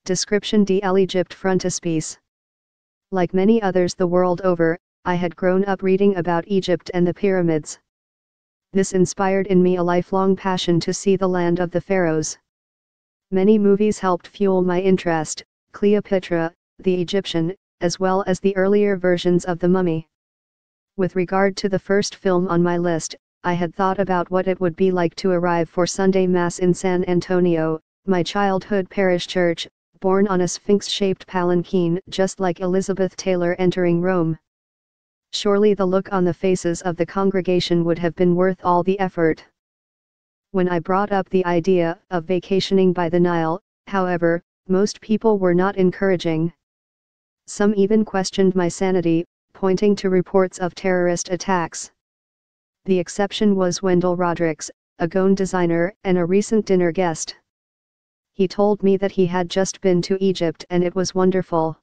Description d'El Egypte frontispiece. Like many others the world over, I had grown up reading about Egypt and the pyramids. This inspired in me a lifelong passion to see the land of the pharaohs. Many movies helped fuel my interest, Cleopatra, the Egyptian, as well as the earlier versions of The Mummy. With regard to the first film on my list, I had thought about what it would be like to arrive for Sunday Mass in San Antonio, my childhood parish church, borne on a sphinx-shaped palanquin just like Elizabeth Taylor entering Rome. Surely the look on the faces of the congregation would have been worth all the effort. When I brought up the idea of vacationing by the Nile, however, most people were not encouraging. Some even questioned my sanity, pointing to reports of terrorist attacks. The exception was Wendell Rodrigues, a gown designer and a recent dinner guest. He told me that he had just been to Egypt and it was wonderful.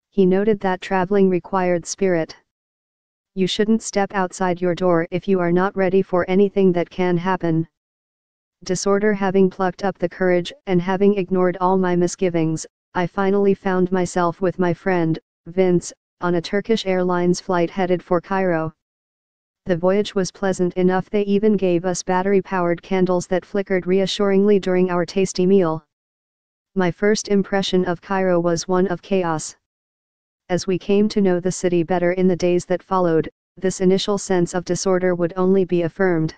He noted that traveling required spirit. You shouldn't step outside your door if you are not ready for anything that can happen. Disorder having plucked up the courage and having ignored all my misgivings, I finally found myself with my friend, Vince, on a Turkish Airlines flight headed for Cairo. The voyage was pleasant enough they even gave us battery-powered candles that flickered reassuringly during our tasty meal. My first impression of Cairo was one of chaos. As we came to know the city better in the days that followed, this initial sense of disorder would only be affirmed.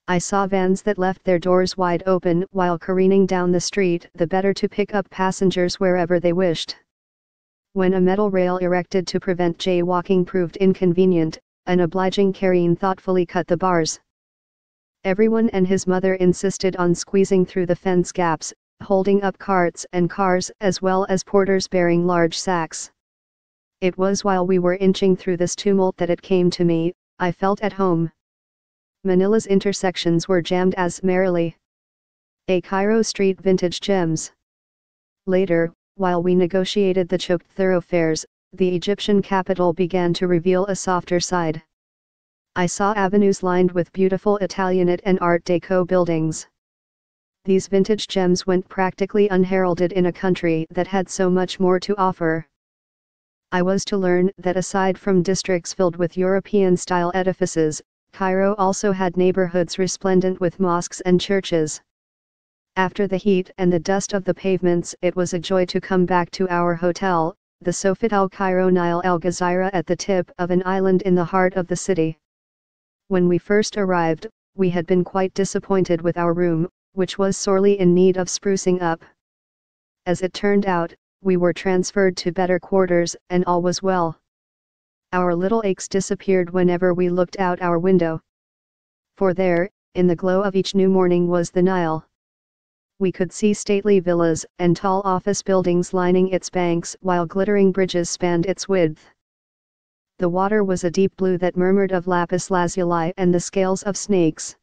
I saw vans that left their doors wide open while careening down the street, the better to pick up passengers wherever they wished. When a metal rail erected to prevent jaywalking proved inconvenient, an obliging careen thoughtfully cut the bars. Everyone and his mother insisted on squeezing through the fence gaps, holding up carts and cars as well as porters bearing large sacks. It was while we were inching through this tumult that it came to me, I felt at home. Manila's intersections were jammed as merrily. A Cairo street vintage gems. Later, while we negotiated the choked thoroughfares, the Egyptian capital began to reveal a softer side. I saw avenues lined with beautiful Italianate and Art Deco buildings. These vintage gems went practically unheralded in a country that had so much more to offer. I was to learn that aside from districts filled with European-style edifices, Cairo also had neighborhoods resplendent with mosques and churches. After the heat and the dust of the pavements, it was a joy to come back to our hotel, the Sofitel Al Cairo Nile Al Ghazira, at the tip of an island in the heart of the city. When we first arrived, we had been quite disappointed with our room, which was sorely in need of sprucing up. As it turned out, we were transferred to better quarters, and all was well. Our little aches disappeared whenever we looked out our window. For there, in the glow of each new morning, was the Nile. We could see stately villas and tall office buildings lining its banks while glittering bridges spanned its width. The water was a deep blue that murmured of lapis lazuli and the scales of snakes.